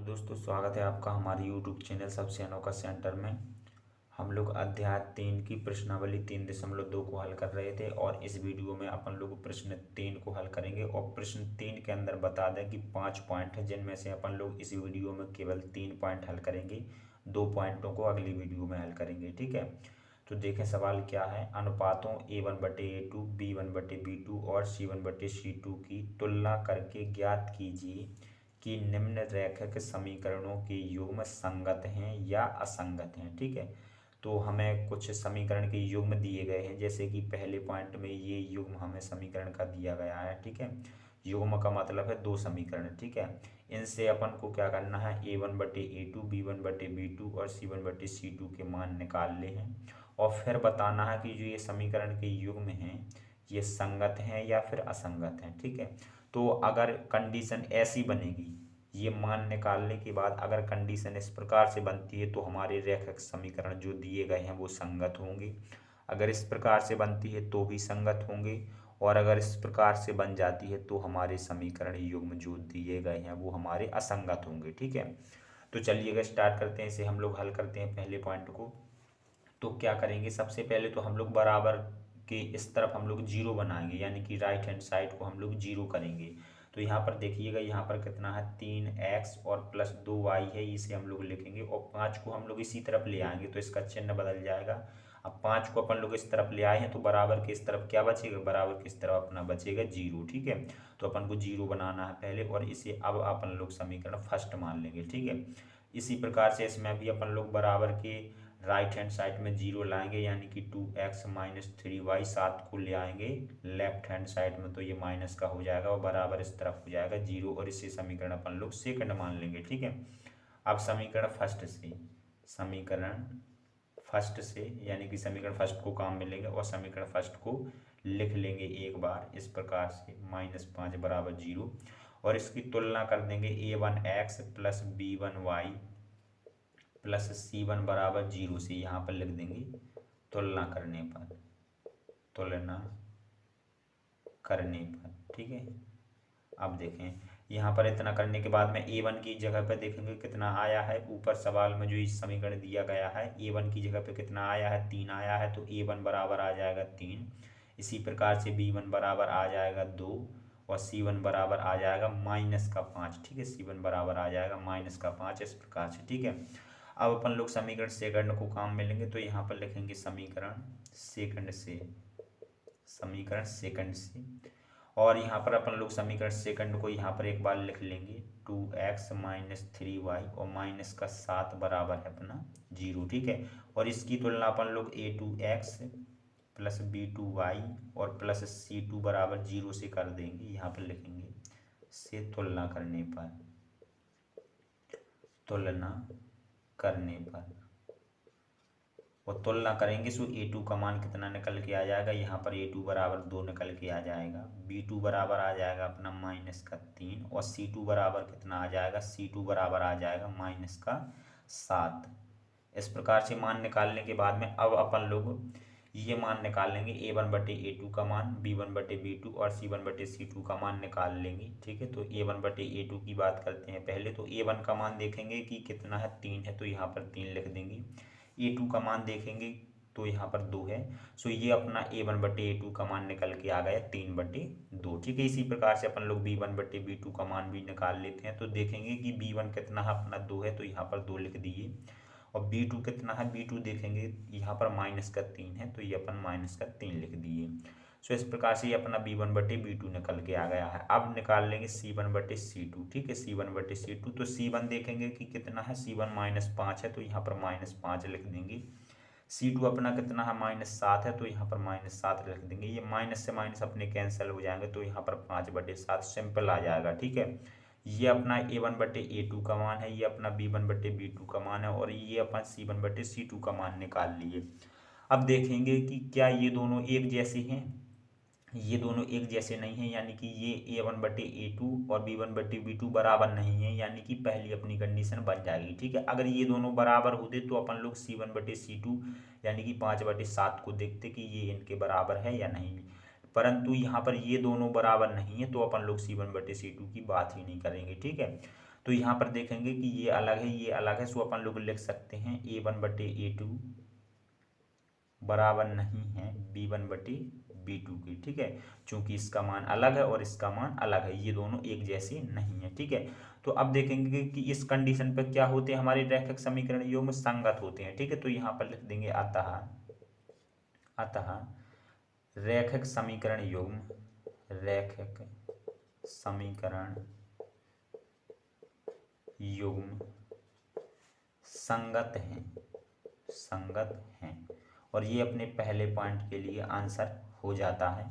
दोस्तों, स्वागत है आपका हमारे YouTube चैनल सबसे अनोखा सेंटर में। हम लोग अध्याय 3 की प्रश्नावली 3.2 को हल कर रहे थे और इस वीडियो में अपन लोग प्रश्न 3 को हल करेंगे। और प्रश्न 3 के अंदर बता दें कि 5 पॉइंट है, जिनमें से अपन लोग इस वीडियो में केवल 3 पॉइंट हल करेंगे। 2 पॉइंटों को अगली वीडियो में हल करेंगे। ठीक है, तो देखें सवाल क्या है। अनुपातों A1/A2, B1/B2 और C1/C2 की तुलना करके ज्ञात कीजिए कि निम्न रैखिक समीकरणों के युग्म संगत हैं या असंगत हैं। ठीक है, तो हमें कुछ समीकरण के युग्म दिए गए हैं, जैसे कि पहले पॉइंट में ये युग्म हमें समीकरण का दिया गया है। ठीक है, युग्म का मतलब है दो समीकरण। ठीक है, इनसे अपन को क्या करना है, A1/A2, B1/B2 और C1/C2 के मान निकालने हैं और फिर बताना है कि जो ये समीकरण के युग्म हैं ये संगत हैं या फिर असंगत हैं। ठीक है, तो अगर कंडीशन ऐसी बनेगी, ये मान निकालने के बाद अगर कंडीशन इस प्रकार से बनती है तो हमारे रैखिक समीकरण जो दिए गए हैं वो संगत होंगे। अगर इस प्रकार से बनती है तो भी संगत होंगे, और अगर इस प्रकार से बन जाती है तो हमारे समीकरण युग्म जो दिए गए हैं वो हमारे असंगत होंगे। ठीक है, तो चलिए अगर स्टार्ट करते हैं, इसे हम लोग हल करते हैं पहले पॉइंट को। तो क्या करेंगे, सबसे पहले तो हम लोग बराबर के इस तरफ हम लोग जीरो बनाएंगे, यानी कि राइट हैंड साइड को हम लोग जीरो करेंगे। तो यहाँ पर देखिएगा, यहाँ पर कितना है 3x और प्लस 2y है, इसे हम लोग लिखेंगे और 5 को हम लोग इसी तरफ ले आएंगे तो इसका चिन्ह बदल जाएगा। अब 5 को अपन लोग इस तरफ ले आए हैं तो बराबर के इस तरफ क्या बचेगा, बराबर के इस तरफ अपना बचेगा जीरो। ठीक है, तो अपन को जीरो बनाना है पहले और इसे अब अपन लोग समीकरण फर्स्ट मान लेंगे। ठीक है, इसी प्रकार से इसमें भी अपन लोग बराबर के राइट हैंड साइड में जीरो लाएंगे, यानी कि 2x माइनस 3y, 7 को ले आएंगे लेफ्ट हैंड साइड में तो ये माइनस का हो जाएगा और बराबर इस तरफ हो जाएगा जीरो, और इसे समीकरण अपन लोग सेकंड मान लेंगे। ठीक है, अब समीकरण फर्स्ट से यानी कि समीकरण फर्स्ट को काम मिलेंगे और समीकरण फर्स्ट को लिख लेंगे एक बार इस प्रकार से, -5 बराबर जीरो, और इसकी तुलना कर देंगे A1x plus B1y plus C1 बराबर जीरो से, यहाँ पर लिख देंगे तुलना करने पर। ठीक है, अब देखें यहाँ पर इतना करने के बाद में A1 की जगह पर देखेंगे कितना आया है। ऊपर सवाल में जो इस समीकरण दिया गया है A1 की जगह पे कितना आया है, 3 आया है, तो A1 बराबर आ जाएगा 3। इसी प्रकार से B1 बराबर आ जाएगा 2 और C1 बराबर आ जाएगा -5। ठीक है, C1 बराबर आ जाएगा -5 इस प्रकार से। ठीक है, अब अपन लोग समीकरण सेकंड को काम में लेंगे तो यहाँ पर लिखेंगे समीकरण सेकंड से, और यहाँ पर अपन लोग समीकरण सेकंड को यहाँ पर एक बार लिख लेंगे 2x माइनस 3y और माइनस का 7 बराबर है अपना जीरो। ठीक है, और इसकी तुलना अपन लोग A2x प्लस B2y और प्लस C2 बराबर जीरो से कर देंगे। यहाँ पर लिखेंगे से तुलना करने पर और तुलना करेंगे सो A2 का मान कितना निकल के आ जाएगा, यहाँ पर A2 बराबर 2 निकल के आ जाएगा। B2 बराबर आ जाएगा अपना -3 और C2 बराबर कितना आ जाएगा, C2 बराबर आ जाएगा -7। इस प्रकार से मान निकालने के बाद में अब अपन लोग ये मान निकाल लेंगे, A1/A2 का मान, B1/B2 और C1/C2 का मान निकाल लेंगे। ठीक है, तो A1/A2 की बात करते हैं पहले। तो A1 का मान देखेंगे कि कितना है, 3 है, तो यहाँ पर 3 लिख देंगे। A2 का मान देखेंगे तो यहाँ पर 2 है, सो ये अपना A1/A2 का मान निकल के आ गया 3/2। ठीक है, इसी प्रकार से अपन लोग B1/B2 का मान भी निकाल लेते हैं। तो देखेंगे कि B1 कितना है अपना 2 है, तो यहाँ पर 2 लिख दिए, और B2 कितना है, B2 देखेंगे यहाँ पर -3 है, तो ये अपन -3 लिख दिए। सो इस प्रकार से ये अपना B1/B2 निकल के आ गया है। अब निकाल लेंगे C1/C2। ठीक है, C1/C2 तो C1 देखेंगे कि कितना है, C1 -5 है, तो यहाँ पर -5 लिख देंगे। C2 अपना कितना है, -7 है, तो यहाँ पर -7 लिख देंगे। ये माइनस से माइनस अपने कैंसिल हो जाएंगे तो यहाँ पर 5/7 सिंपल आ जाएगा। ठीक है, ये अपना A1/A2 का मान है, ये अपना B1/B2 का मान है, और ये अपन C1/C2 का मान निकाल लिए। अब देखेंगे कि क्या ये दोनों एक जैसे हैं, ये दोनों एक जैसे नहीं हैं, यानी कि ये A1/A2 और B1/B2 बराबर नहीं है, यानी कि पहली अपनी कंडीशन बन जाएगी। ठीक है, अगर ये दोनों बराबर होते तो अपन लोग C1/C2 यानी कि 5/7 को देखते कि ये इनके बराबर है या नहीं, परंतु यहाँ पर ये दोनों बराबर नहीं है तो अपन लोग C1/C2 की बात ही नहीं करेंगे। ठीक है, तो यहाँ पर देखेंगे कि ये अलग है, ये अलग है, सो अपन लोग लिख सकते हैं A1/A2 बराबर नहीं है B1/B2 की। ठीक है, चूंकि इसका मान अलग है और इसका मान अलग है, ये दोनों एक जैसे नहीं है। ठीक है, तो अब देखेंगे कि इस कंडीशन पर क्या होते हैं, हमारे रैखिक समीकरण युग्म संगत होते हैं। ठीक है, तो यहाँ पर लिख देंगे अतः रैखिक समीकरण युग्म संगत हैं और ये अपने पहले पॉइंट के लिए आंसर हो जाता है।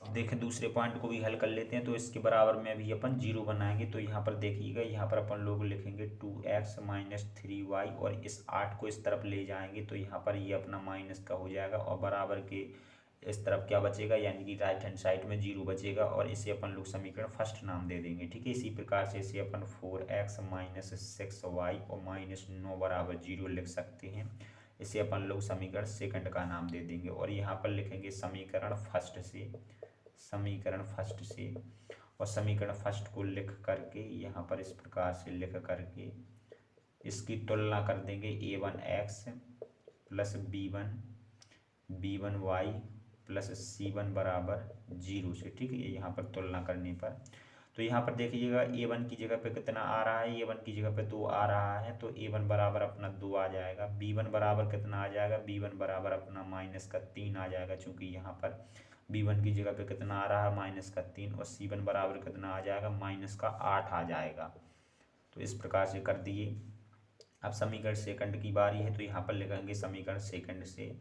देखें दूसरे पॉइंट को भी हल कर लेते हैं। तो इसके बराबर में भी अपन 0 बनाएंगे। तो यहाँ पर देखिएगा, यहाँ पर अपन लोग लिखेंगे 2x - 3y और इस 8 को इस तरफ ले जाएंगे तो यहाँ पर ये अपना माइनस का हो जाएगा और बराबर के इस तरफ क्या बचेगा, यानी कि राइट हैंड साइड में 0 बचेगा और इसे अपन लोग समीकरण फर्स्ट नाम दे देंगे। ठीक है, इसी प्रकार से इसे अपन 4x - 6y और -9 बराबर 0 लिख सकते हैं। इसे अपन लोग समीकरण सेकंड का नाम दे देंगे और यहाँ पर लिखेंगे समीकरण फर्स्ट से और समीकरण फर्स्ट को लिख करके यहाँ पर इस प्रकार से लिख करके इसकी तुलना कर देंगे A1x + B1y + C1 बराबर 0 से। ठीक है, यहाँ पर तुलना करने पर तो यहाँ पर देखिएगा A1 की जगह पे कितना आ रहा है, A1 की जगह पे 2 आ रहा है, तो A1 बराबर अपना 2 आ जाएगा। B1 बराबर कितना आ जाएगा, B1 बराबर अपना -3 आ जाएगा, चूंकि यहाँ पर B1 की जगह पे कितना आ रहा है -3 और C1 बराबर कितना आ जाएगा -8 आ जाएगा। तो इस प्रकार से कर दिए। अब समीकरण सेकंड की बारी है, तो यहाँ पर लिखेंगे समीकरण सेकंड से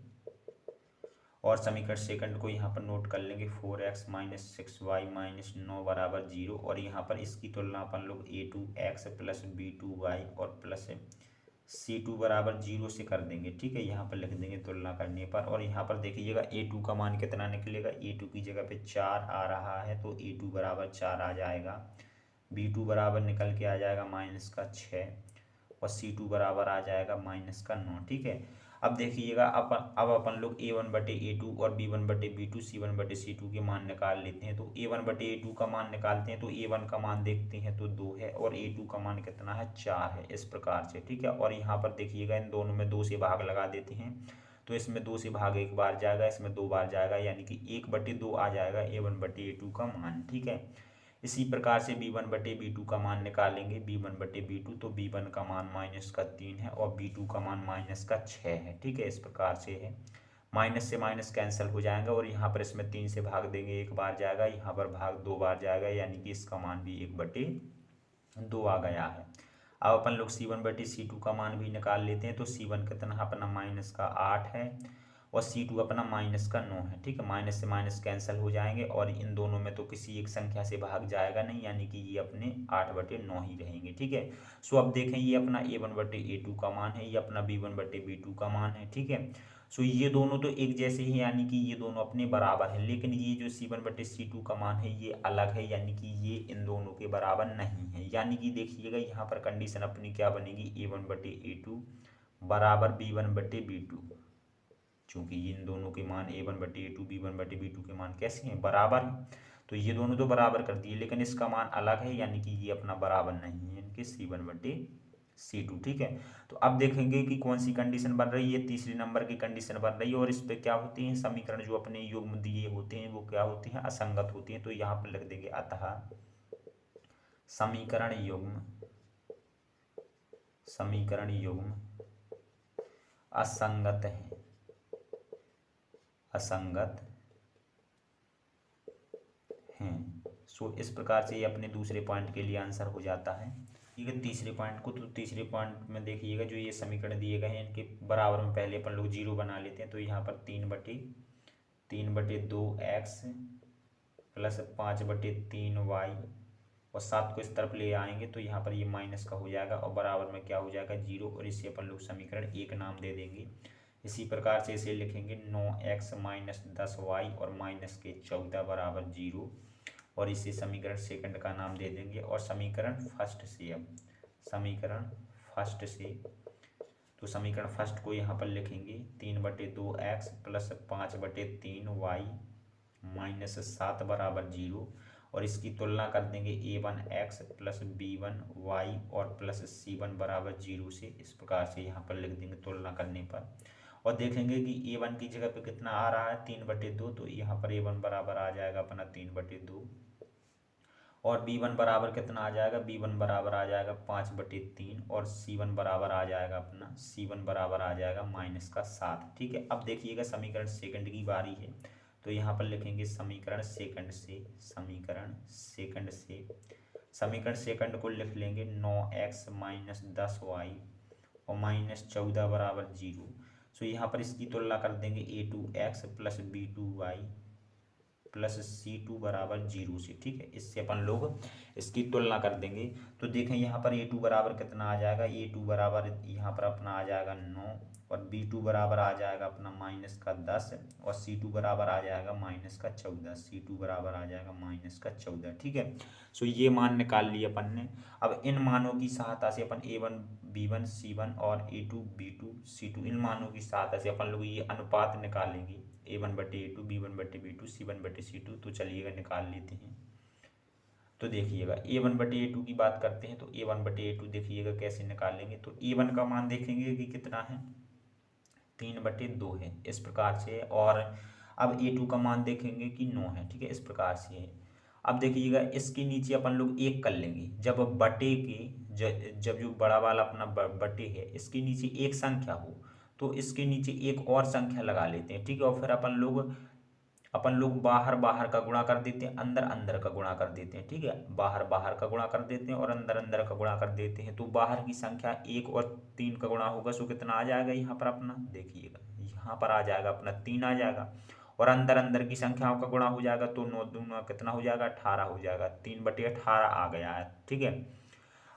और समीकरण सेकंड को यहाँ पर नोट कर लेंगे 4x - 6y - 9 बराबर 0 और यहाँ पर इसकी तुलना अपन लोग A2x + B2y और प्लस C2 बराबर 0 से कर देंगे। ठीक है, यहाँ पर लिख देंगे तुलना करने पर और यहाँ पर देखिएगा A2 का मान कितना निकलेगा, A2 की जगह पे 4 आ रहा है तो A2 बराबर 4 आ जाएगा। B2 बराबर निकल के आ जाएगा -6 और C2 बराबर आ जाएगा -9। ठीक है, अब देखिएगा अब अपन लोग A1/A2 और B1/B2 C1/C2 के मान निकाल लेते हैं। तो A1/A2 का मान निकालते हैं तो A1 का मान देखते हैं तो 2 है और A2 का मान कितना है, 4 है, इस प्रकार से। ठीक है, और यहाँ पर देखिएगा इन दोनों में 2 से भाग लगा देते हैं तो इसमें 2 से भाग 1 बार जाएगा, इसमें 2 बार जाएगा, यानी कि 1/2 आ जाएगा A1/A2 का मान। ठीक है, इसी प्रकार से B1/B2 का मान निकालेंगे, B1/B2 तो B1 का मान -3 है और B2 का मान -6 है। ठीक है, इस प्रकार से है, माइनस से माइनस कैंसिल हो जाएगा और यहाँ पर इसमें 3 से भाग देंगे 1 बार जाएगा, यहाँ पर भाग 2 बार जाएगा, यानी कि इसका मान भी 1/2 आ गया है। अब अपन लोग C1/C2 का मान भी निकाल लेते हैं। तो C1 कितना अपना -8 है और C2 अपना -9 है। ठीक है, माइनस से माइनस कैंसिल हो जाएंगे और इन दोनों में तो किसी एक संख्या से भाग जाएगा नहीं, यानी कि ये अपने 8/9 ही रहेंगे। ठीक है, सो अब देखें ये अपना A1/A2 का मान है, ये अपना B1/B2 का मान है। ठीक है, सो ये दोनों तो एक जैसे ही, यानी कि ये दोनों अपने बराबर हैं, लेकिन ये जो C1/C2 का मान है ये अलग है, यानी कि ये इन दोनों के बराबर नहीं है। यानी कि देखिएगा यहाँ पर कंडीशन अपनी क्या बनेगी, A1/A2 बराबर B1/B2, चूंकि इन दोनों के मान A1/A2 B1/B2 के मान कैसे हैं, बराबर हैं, तो ये दोनों तो बराबर कर दिए, लेकिन इसका मान अलग है, यानी कि ये अपना बराबर नहीं है, इनके C1/C2। ठीक है, तो अब देखेंगे कि कौन सी कंडीशन बन रही है, तीसरे नंबर की कंडीशन बन रही है और इस पे क्या होती है, समीकरण जो अपने युग्म दिए होते हैं वो क्या होते हैं, असंगत होती हैं। तो यहाँ पर लिख देंगे अतः समीकरण युग्म असंगत हैं। सो इस प्रकार से ये अपने दूसरे पॉइंट के लिए आंसर हो जाता है। ठीक है, तीसरे पॉइंट को, तो तीसरे पॉइंट में देखिएगा जो ये समीकरण दिए गए हैं इनके बराबर में पहले अपन लोग 0 बना लेते हैं। तो यहाँ पर 3/2x + 5/3y और 7 को इस तरफ ले आएंगे तो यहाँ पर ये माइनस का हो जाएगा और बराबर में क्या हो जाएगा, 0, और इसे अपन लोग समीकरण 1 नाम दे देंगे। इसी प्रकार से इसे लिखेंगे 9x - 10y और -14 बराबर 0 और इसे समीकरण सेकंड का नाम दे देंगे। और समीकरण फर्स्ट से तो समीकरण फर्स्ट को यहाँ पर लिखेंगे 3/2x + 5/3y - 7 बराबर 0 और इसकी तुलना कर देंगे a1x प्लस b1y और प्लस c1 बराबर 0 से। इस प्रकार से यहाँ पर लिख देंगे तुलना करने पर, और देखेंगे कि a1 की जगह पे कितना आ रहा है 3/2, तो यहाँ पर a1 बराबर आ जाएगा अपना 3/2 और b1 बराबर कितना आ जाएगा, b1 बराबर आ जाएगा 5/3 और c1 बराबर आ जाएगा अपना c1 बराबर आ जाएगा -7। ठीक है, अब देखिएगा समीकरण सेकंड की बारी है, तो यहाँ पर लिखेंगे समीकरण सेकंड से, समीकरण सेकंड को लिख लेंगे 9x - 10y और -14 बराबर 0। सो यहाँ पर इसकी तुलना कर देंगे a2x plus b2y plus c2 बराबर 0 से। ठीक है, इससे अपन लोग इसकी तुलना कर देंगे, तो देखें यहाँ पर a2 बराबर कितना आ जाएगा, a2 बराबर यहाँ पर अपना आ जाएगा 9 और b2 बराबर आ जाएगा अपना -10 और c2 बराबर आ जाएगा -14, c2 बराबर आ जाएगा -14। ठीक है, सो ये मान निकाल लिए अपन ने। अब इन मानों की सहायता से अपन a1 b1 c1 और a2 b2 c2 इन मानों की सहायता से अपन लोग ये अनुपात निकालेंगे a1/a2 b1/b2 c1/c2। तो चलिएगा निकाल लेते हैं। तो देखिएगा a1/a2 की बात करते हैं, तो a1/a2 देखिएगा कैसे निकालेंगे। तो a1 का मान देखेंगे कि कितना है 3/2 है, इस प्रकार से। और अब a2 का मान देखेंगे कि 9 है। ठीक है, इस प्रकार से है। अब देखिएगा इसके नीचे अपन लोग एक कर लेंगे, जब बटे के जब जो बड़ा वाला अपना बटे है इसके नीचे एक संख्या हो तो इसके नीचे एक और संख्या लगा लेते हैं। ठीक है, और फिर अपन लोग बाहर बाहर का गुणा कर देते हैं, अंदर अंदर का गुणा कर देते हैं। ठीक है, बाहर बाहर का गुणा कर देते हैं और अंदर अंदर का गुणा कर देते हैं। तो बाहर की संख्या 1 और 3 का गुणा होगा, सो कितना आ जाएगा यहाँ पर अपना, देखिएगा यहाँ पर आ जाएगा अपना 3 आ जाएगा, और अंदर अंदर की संख्याओं का गुणा हो जाएगा, तो 9 दूना कितना हो जाएगा 18 हो जाएगा, 3/18 आ गया है। ठीक है,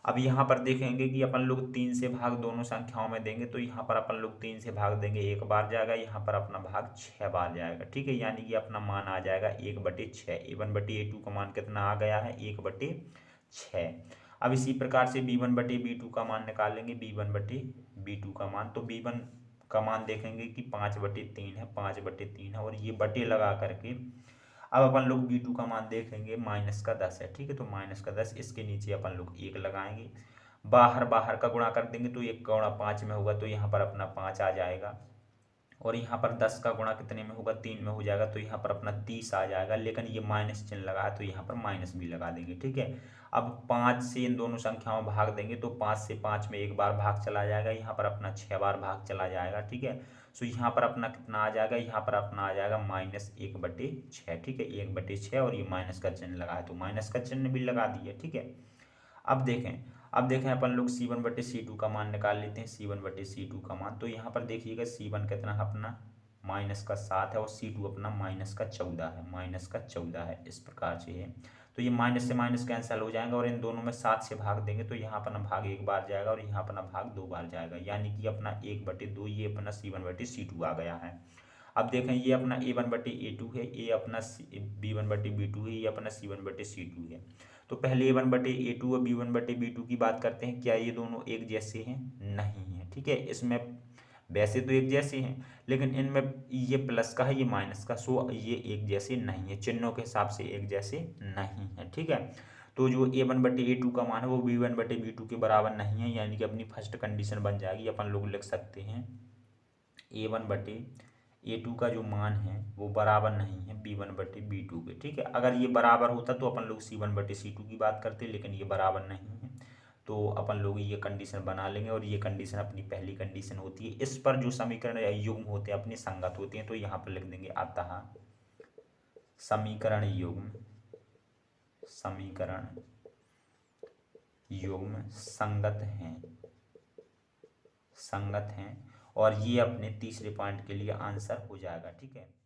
अब यहाँ पर देखेंगे कि अपन लोग 3 से भाग दोनों संख्याओं में देंगे, तो यहाँ पर अपन लोग 3 से भाग देंगे 1 बार जाएगा, यहाँ पर अपना भाग 6 बार जाएगा। ठीक है, यानी कि अपना मान आ जाएगा 1/6। a1/a2 का मान कितना आ गया है 1/6। अब इसी प्रकार से b1/b2 का मान निकालेंगे, b1/b2 का मान, तो b1 का मान देखेंगे कि 5/3 है, 5/3 है, और ये बटे लगा करके अब अपन लोग b2 का मान देखेंगे -10 है। ठीक है, तो -10, इसके नीचे अपन लोग 1 लगाएंगे, बाहर बाहर का गुणा कर देंगे, तो 1 का गुणा 5 में होगा, तो यहाँ पर अपना 5 आ जाएगा, और यहाँ पर 10 का गुणा कितने में होगा 3 में हो जाएगा, तो यहाँ पर अपना 30 आ जाएगा। लेकिन ये माइनस चिन्ह लगा है तो यहाँ पर माइनस भी लगा देंगे। ठीक है, अब 5 से इन दोनों संख्याओं में भाग देंगे, तो 5 से 5 में 1 बार भाग चला जाएगा, यहाँ पर अपना 6 बार भाग चला जाएगा। ठीक है, सो यहाँ पर अपना कितना आ जाएगा, यहाँ पर अपना आ जाएगा -1/6। ठीक है, 1/6, और ये माइनस का चिन्ह लगा है तो माइनस का चिन्ह भी लगा दिया। ठीक है, अब देखें अपन लोग c1/c2 का मान निकाल लेते हैं, c1/c2 का मान। तो यहाँ पर देखिएगा c1 कितना है अपना -7 है, और c2 अपना -14 है, इस प्रकार से है। तो ये माइनस से माइनस कैंसिल हो जाएगा, और इन दोनों में 7 से भाग देंगे, तो यहाँ अपना भाग 1 बार जाएगा और यहाँ अपना भाग 2 बार जाएगा, यानी कि अपना 1/2 ये अपना c1/c2 आ गया है। अब देखें ये अपना a1/a2 है, ये अपना b1/b2 है, ये अपना c1/c2 है। तो पहले a1/a2 और b1/b2 की बात करते हैं, क्या ये दोनों एक जैसे हैं? नहीं है। ठीक है, इसमें वैसे तो एक जैसे हैं, लेकिन इनमें ये प्लस का है, ये माइनस का, सो ये एक जैसे नहीं है, चिन्हों के हिसाब से एक जैसे नहीं है। ठीक है, तो जो a1/a2 का मान है वो b1/b2 के बराबर नहीं है, यानी कि अपनी फर्स्ट कंडीशन बन जाएगी। अपन लोग लिख सकते हैं a1/a2 का जो मान है वो बराबर नहीं है b1/b2 के। ठीक है, अगर ये बराबर होता तो अपन लोग c1/c2 की बात करते, लेकिन ये बराबर नहीं है, तो अपन लोग ये कंडीशन बना लेंगे, और ये कंडीशन अपनी पहली कंडीशन होती है। इस पर जो समीकरण या युग्म होते हैं अपने संगत होते हैं, तो यहाँ पर लिख देंगे अतः समीकरण युग्म संगत हैं, और ये अपने तीसरे पॉइंट के लिए आंसर हो जाएगा। ठीक है।